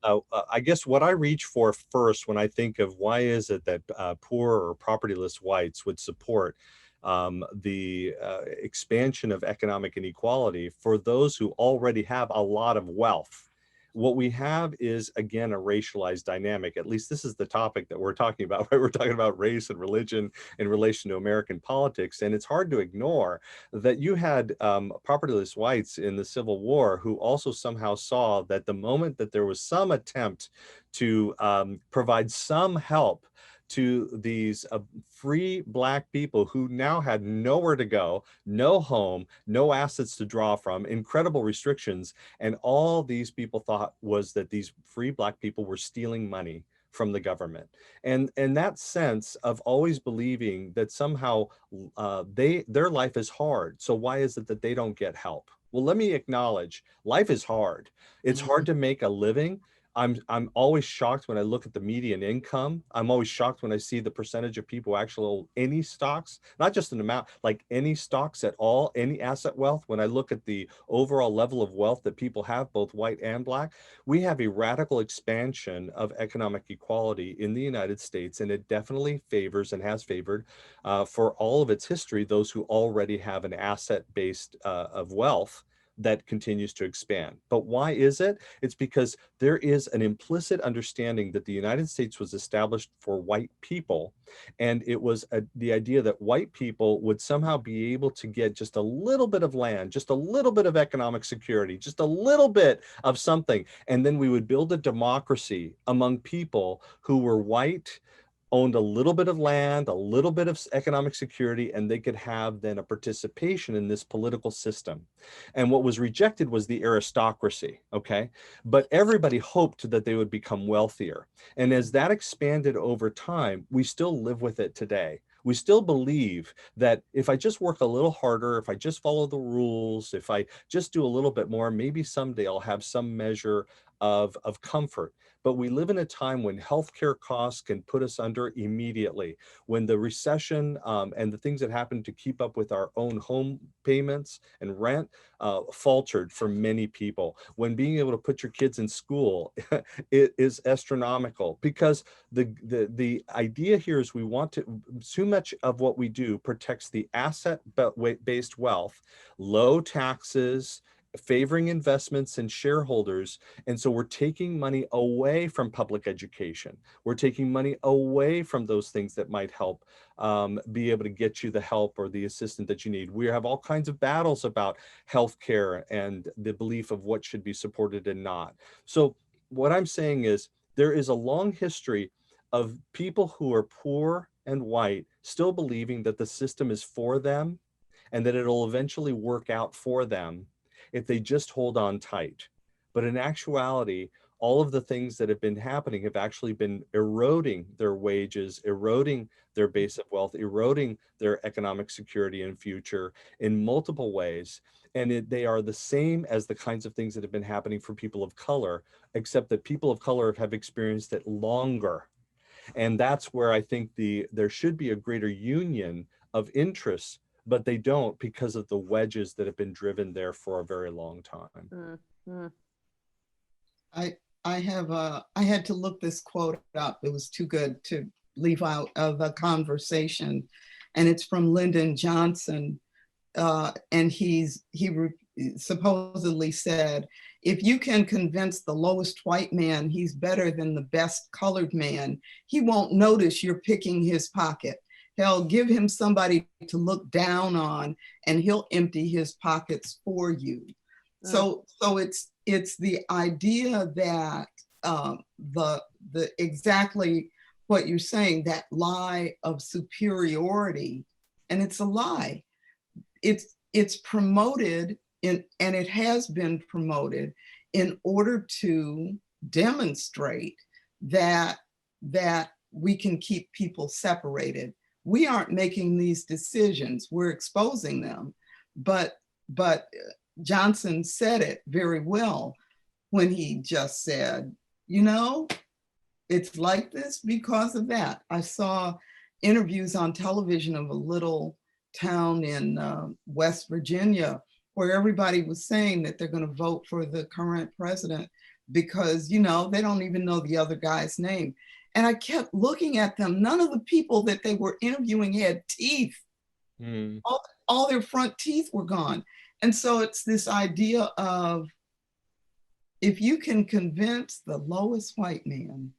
I guess what I reach for first when I think of why is it that poor or propertyless whites would support the expansion of economic inequality for those who already have a lot of wealth. What we have is, again, a racialized dynamic. At least this is the topic that we're talking about, right? We're talking about race and religion in relation to American politics. And it's hard to ignore that you had propertyless whites in the Civil War who also somehow saw that the moment that there was some attempt to provide some help to these free Black people who now had nowhere to go, no home, no assets to draw from, incredible restrictions. And all these people thought was that these free Black people were stealing money from the government. And that sense of always believing that somehow their life is hard. So why is it that they don't get help? Well, let me acknowledge life is hard. It's hard to make a living. I'm always shocked when I look at the median income. I'm always shocked when I see the percentage of people who actually own any stocks, not just an amount, like any stocks at all, any asset wealth. When I look at the overall level of wealth that people have, both white and Black, we have a radical expansion of economic equality in the United States, and it definitely favors and has favored for all of its history, those who already have an asset base of wealth that continues to expand. But why is it? It's because there is an implicit understanding that the United States was established for white people. And it was the idea that white people would somehow be able to get just a little bit of land, just a little bit of economic security, just a little bit of something. And then we would build a democracy among people who were white, owned a little bit of land, a little bit of economic security, and they could have then a participation in this political system. And what was rejected was the aristocracy, okay? But everybody hoped that they would become wealthier. And as that expanded over time, we still live with it today. We still believe that if I just work a little harder, if I just follow the rules, if I just do a little bit more, maybe someday I'll have some measure of comfort. But we live in a time when healthcare costs can put us under immediately, when the recession and the things that happen to keep up with our own home payments and rent faltered for many people, when being able to put your kids in school it is astronomical, because the idea here is we want to, too much of what we do protects the asset-based wealth, low taxes, favoring investments and shareholders. And so we're taking money away from public education. We're taking money away from those things that might help be able to get you the help or the assistance that you need. We have all kinds of battles about healthcare and the belief of what should be supported and not. So what I'm saying is there is a long history of people who are poor and white still believing that the system is for them and that it'll eventually work out for them if they just hold on tight. But in actuality, all of the things that have been happening have actually been eroding their wages, eroding their base of wealth, eroding their economic security and future in multiple ways. And they are the same as the kinds of things that have been happening for people of color, except that people of color have experienced it longer. And that's where I think there should be a greater union of interests, but they don't because of the wedges that have been driven there for a very long time. Mm-hmm. I had to look this quote up. It was too good to leave out of the conversation. And it's from Lyndon Johnson. And he supposedly said, if you can convince the lowest white man he's better than the best colored man, he won't notice you're picking his pocket. Hell, give him somebody to look down on and he'll empty his pockets for you. So it's the idea that the exactly what you're saying, that lie of superiority, and it's a lie. It's promoted and it has been promoted in order to demonstrate that we can keep people separated. We aren't making these decisions, we're exposing them. But Johnson said it very well when he just said, you know, it's like this because of that. I saw interviews on television of a little town in West Virginia where everybody was saying that they're going to vote for the current president because, you know, they don't even know the other guy's name. And I kept looking at them. None of the people that they were interviewing had teeth. All their front teeth were gone. And so it's this idea of, if you can convince the lowest white man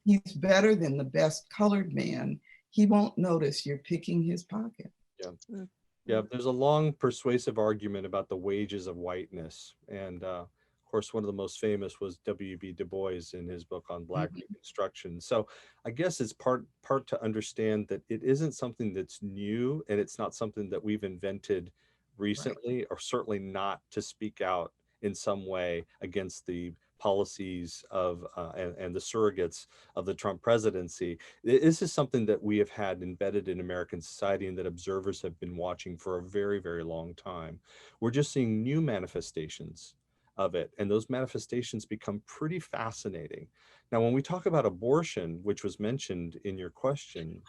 he's better than the best colored man, he won't notice you're picking his pocket. Yeah. Yeah, there's a long persuasive argument about the wages of whiteness. And of course, one of the most famous was W.B. Du Bois in his book on Black Reconstruction. So I guess it's part to understand that it isn't something that's new, and it's not something that we've invented recently, or certainly not to speak out in some way against the policies of and the surrogates of the Trump presidency. This is something that we have had embedded in American society and that observers have been watching for a very, very long time. We're just seeing new manifestations of it, and those manifestations become pretty fascinating. Now, when we talk about abortion, which was mentioned in your question,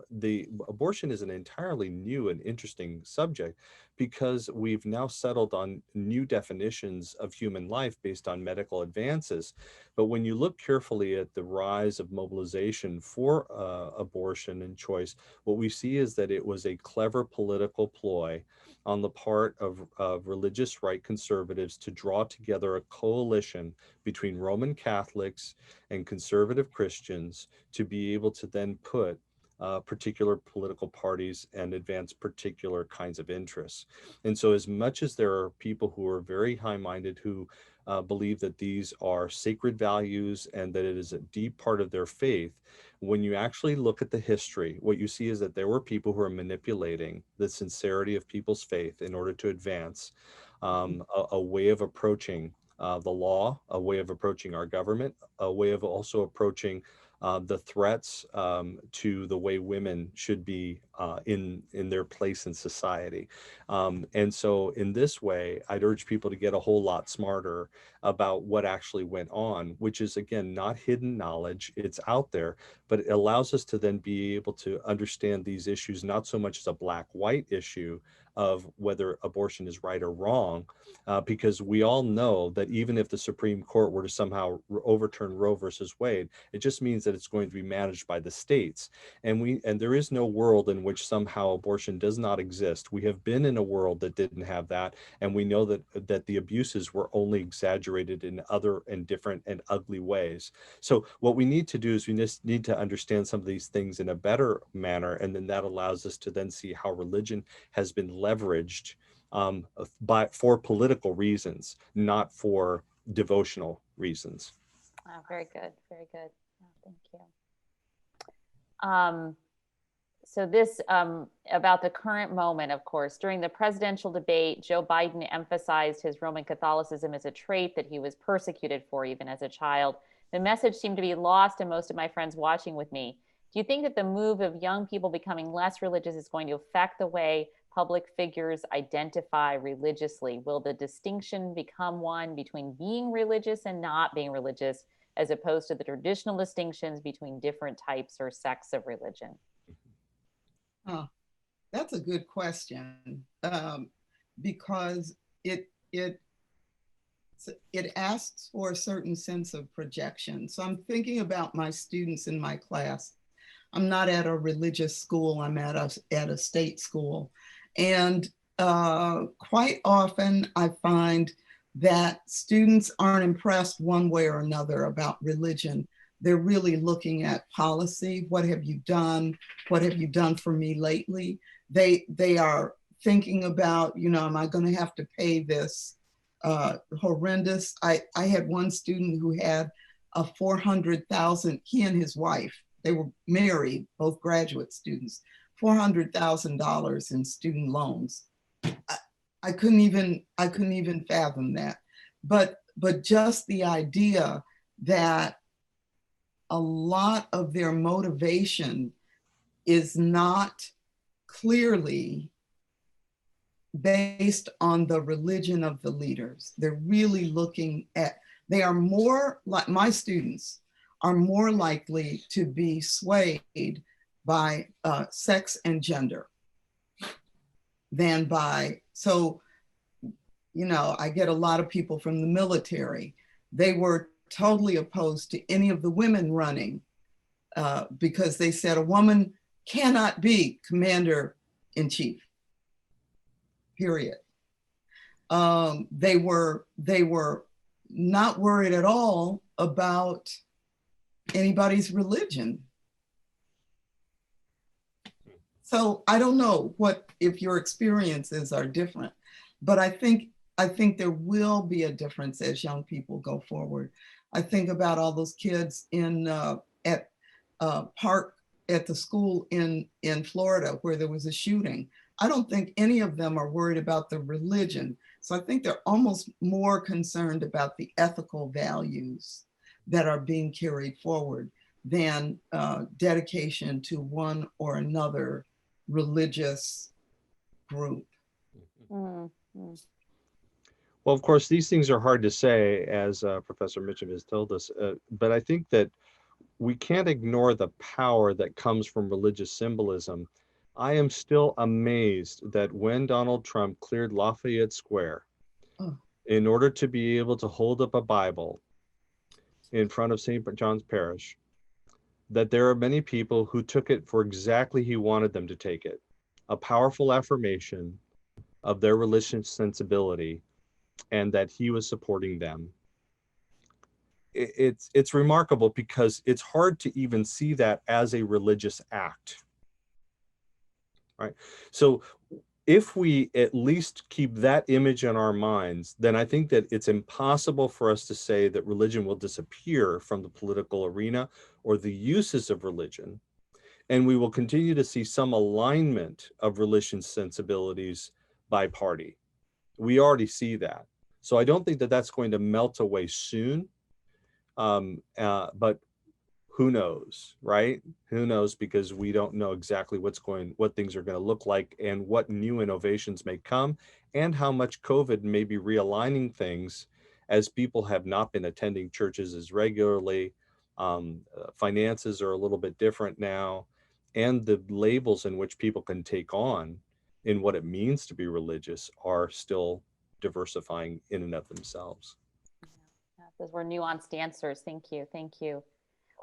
the abortion is an entirely new and interesting subject because we've now settled on new definitions of human life based on medical advances. But when you look carefully at the rise of mobilization for abortion and choice, what we see is that it was a clever political ploy on the part of religious right conservatives to draw together a coalition between Roman Catholics and conservative Christians to be able to then put particular political parties and advance particular kinds of interests. And so as much as there are people who are very high-minded who believe that these are sacred values and that it is a deep part of their faith, when you actually look at the history, what you see is that there were people who are manipulating the sincerity of people's faith in order to advance a way of approaching the law, a way of approaching our government, a way of also approaching the threats to the way women should be in their place in society. And so in this way, I'd urge people to get a whole lot smarter about what actually went on, which is, again, not hidden knowledge. It's out there, but it allows us to then be able to understand these issues, not so much as a black-white issue of whether abortion is right or wrong, because we all know that even if the Supreme Court were to somehow overturn Roe versus Wade, it just means that it's going to be managed by the states. And there is no world in which somehow abortion does not exist. We have been in a world that didn't have that, and we know that the abuses were only exaggerated in other and different and ugly ways. So what we need to do is we just need to understand some of these things in a better manner, and then that allows us to then see how religion has been leveraged for political reasons, not for devotional reasons. Oh, very good, very good. Oh, thank you. So this about the current moment, of course, during the presidential debate, Joe Biden emphasized his Roman Catholicism as a trait that he was persecuted for even as a child. The message seemed to be lost in most of my friends watching with me. Do you think that the move of young people becoming less religious is going to affect the way public figures identify religiously? Will the distinction become one between being religious and not being religious, as opposed to the traditional distinctions between different types or sects of religion? Oh, that's a good question, because it asks for a certain sense of projection. So I'm thinking about my students in my class. I'm not at a religious school, I'm at a state school. And quite often I find that students aren't impressed one way or another about religion. They're really looking at policy. What have you done? What have you done for me lately? They are thinking about, you know, am I going to have to pay this horrendous? I had one student who had a 400,000, he and his wife, they were married, both graduate students, $400,000 in student loans. I couldn't even fathom that. But just the idea that a lot of their motivation is not clearly based on the religion of the leaders. They're really looking at, they are more like, my students are more likely to be swayed by sex and gender than by, so, you know, I get a lot of people from the military. They were totally opposed to any of the women running because they said a woman cannot be commander-in-chief, period. They were not worried at all about anybody's religion. So I don't know what if your experiences are different, but I think there will be a difference as young people go forward. I think about all those kids in at park at the school in Florida where there was a shooting. I don't think any of them are worried about the religion. So I think they're almost more concerned about the ethical values that are being carried forward than dedication to one or another religious group. Mm-hmm. Well, of course, these things are hard to say, as Professor Mitchem has told us, but I think that we can't ignore the power that comes from religious symbolism. I am still amazed that when Donald Trump cleared Lafayette Square in order to be able to hold up a Bible in front of St. John's Parish, that there are many people who took it for exactly he wanted them to take it, a powerful affirmation of their religious sensibility, and that he was supporting them. It's remarkable because it's hard to even see that as a religious act, right? So if we at least keep that image in our minds, then I think that it's impossible for us to say that religion will disappear from the political arena or the uses of religion. And we will continue to see some alignment of religious sensibilities by party. We already see that. So I don't think that that's going to melt away soon. But who knows, right? Who knows, because we don't know exactly what things are going to look like and what new innovations may come and how much COVID may be realigning things as people have not been attending churches as regularly. Finances are a little bit different now, and the labels in which people can take on in what it means to be religious are still diversifying in and of themselves. Those were nuanced answers. Thank you. Thank you.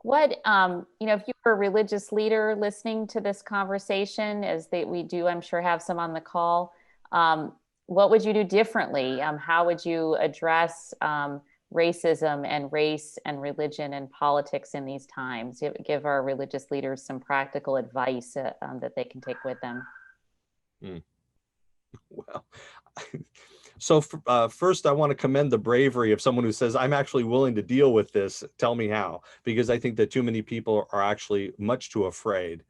What, if you were a religious leader listening to this conversation, as we do, I'm sure have some on the call, what would you do differently? How would you address racism and race and religion and politics in these times? Give our religious leaders some practical advice that they can take with them. Well, so first, I want to commend the bravery of someone who says, I'm actually willing to deal with this. Tell me how, because I think that too many people are actually much too afraid.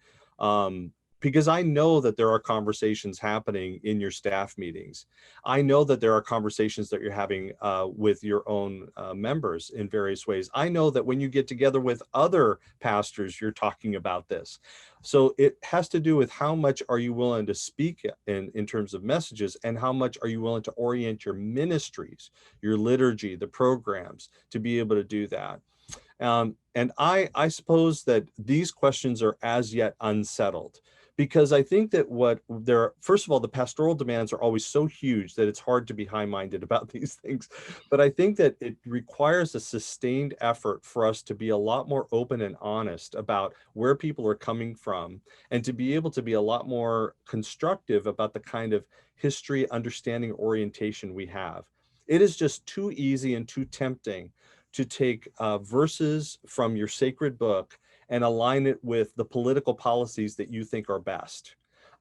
because I know that there are conversations happening in your staff meetings. I know that there are conversations that you're having with your own members in various ways. I know that when you get together with other pastors, you're talking about this. So it has to do with how much are you willing to speak in terms of messages, and how much are you willing to orient your ministries, your liturgy, the programs, to be able to do that. And I suppose that these questions are as yet unsettled, because I think that first of all, the pastoral demands are always so huge that it's hard to be high-minded about these things. But I think that it requires a sustained effort for us to be a lot more open and honest about where people are coming from, and to be able to be a lot more constructive about the kind of history, understanding, orientation we have. It is just too easy and too tempting to take verses from your sacred book and align it with the political policies that you think are best.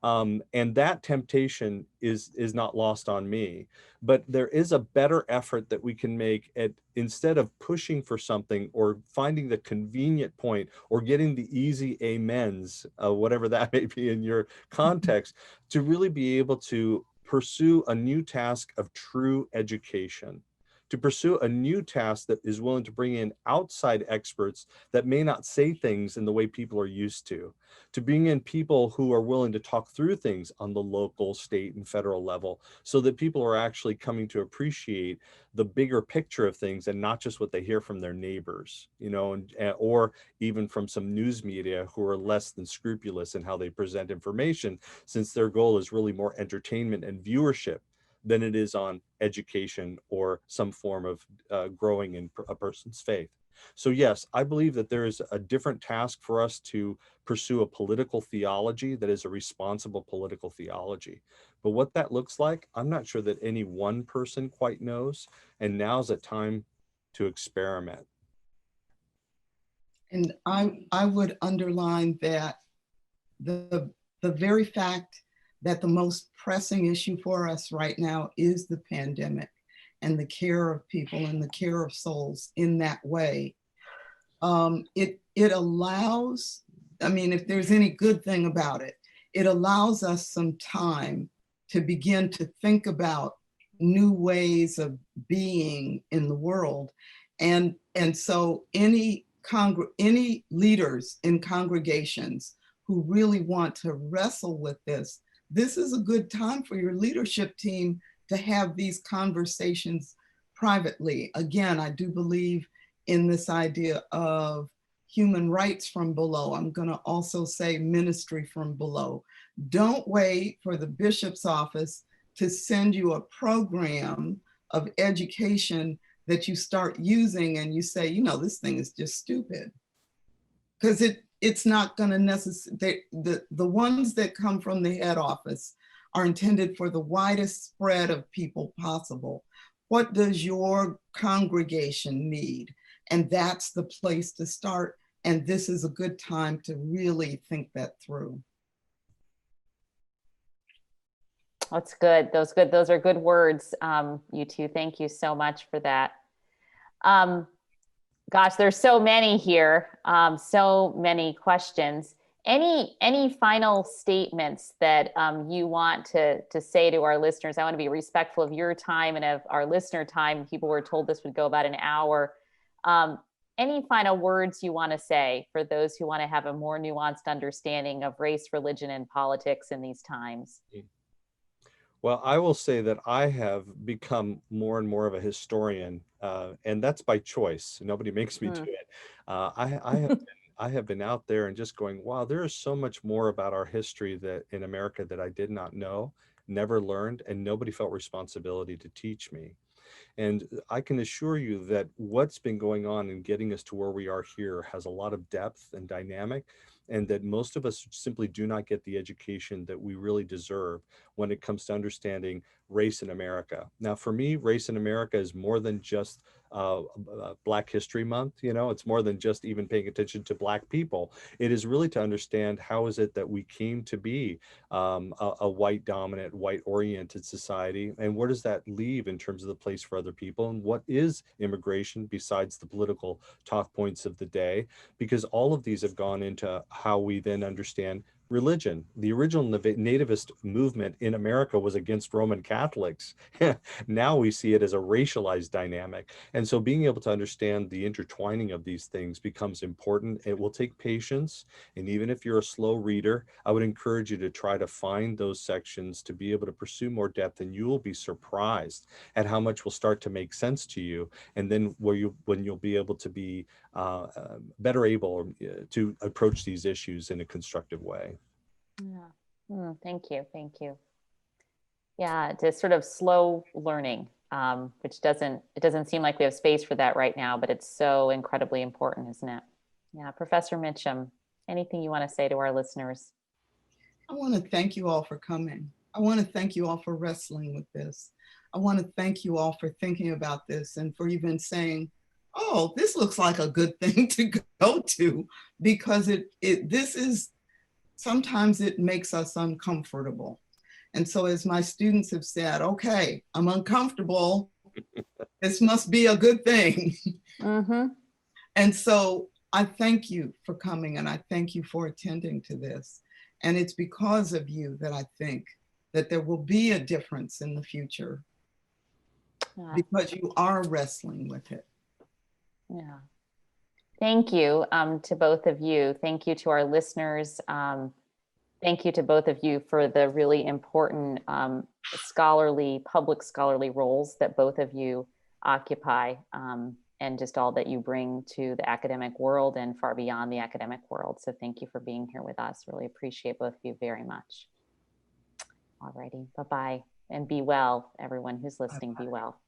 And that temptation is not lost on me. But there is a better effort that we can make at, instead of pushing for something or finding the convenient point or getting the easy amens, whatever that may be in your context, to really be able to pursue a new task of true education, to pursue a new task that is willing to bring in outside experts that may not say things in the way people are used to bring in people who are willing to talk through things on the local, state, and federal level, so that people are actually coming to appreciate the bigger picture of things and not just what they hear from their neighbors, or even from some news media who are less than scrupulous in how they present information, since their goal is really more entertainment and viewership than it is on education or some form of growing in a person's faith. So yes, I believe that there is a different task for us to pursue a political theology that is a responsible political theology. But what that looks like, I'm not sure that any one person quite knows. And now's a time to experiment. And I would underline that the very fact that the most pressing issue for us right now is the pandemic and the care of people and the care of souls in that way. It allows, I mean, if there's any good thing about it, it allows us some time to begin to think about new ways of being in the world. And so any leaders in congregations who really want to wrestle with this is a good time for your leadership team to have these conversations privately. Again, I do believe in this idea of human rights from below. I'm going to also say ministry from below. Don't wait for the bishop's office to send you a program of education that you start using and you say, this thing is just stupid. Because it's not going to necessarily, the ones that come from the head office are intended for the widest spread of people possible. What does your congregation need? And that's the place to start. And this is a good time to really think that through. That's good. Those are good words, you two. Thank you so much for that. Gosh, there's so many here, so many questions. Any final statements that you want to say to our listeners? I want to be respectful of your time and of our listener time. People were told this would go about an hour. Any final words you want to say for those who want to have a more nuanced understanding of race, religion, and politics in these times? Well, I will say that I have become more and more of a historian, and that's by choice. Nobody makes me do it. I have been out there and just going, wow, there is so much more about our history that in America that I did not know, never learned, and nobody felt responsibility to teach me. And I can assure you that what's been going on in getting us to where we are here has a lot of depth and dynamic, and that most of us simply do not get the education that we really deserve when it comes to understanding race in America. Now, for me, race in America is more than just Black History Month. It's more than just even paying attention to Black people. It is really to understand how is it that we came to be a white dominant, white oriented society, and where does that leave in terms of the place for other people, and what is immigration besides the political talk points of the day, because all of these have gone into how we then understand religion. The original nativist movement in America was against Roman Catholics. Now we see it as a racialized dynamic. And so being able to understand the intertwining of these things becomes important. It will take patience. And even if you're a slow reader, I would encourage you to try to find those sections to be able to pursue more depth, and you will be surprised at how much will start to make sense to you. And then when you'll be able to be better able to approach these issues in a constructive way. Yeah. Thank you. Thank you. Yeah, to sort of slow learning, which it doesn't seem like we have space for that right now, but it's so incredibly important, isn't it? Yeah. Professor Mitchem, anything you want to say to our listeners? I want to thank you all for coming. I want to thank you all for wrestling with this. I want to thank you all for thinking about this and for even saying, oh, this looks like a good thing to go to, because this is, sometimes it makes us uncomfortable. And so as my students have said, okay, I'm uncomfortable. This must be a good thing. Mm-hmm. And so I thank you for coming, and I thank you for attending to this. And it's because of you that I think that there will be a difference in the future, because you are wrestling with it. Yeah. Thank you to both of you. Thank you to our listeners. Thank you to both of you for the really important public scholarly roles that both of you occupy, and just all that you bring to the academic world and far beyond the academic world. So thank you for being here with us. Really appreciate both of you very much. All righty, bye-bye. And be well, everyone who's listening, be well.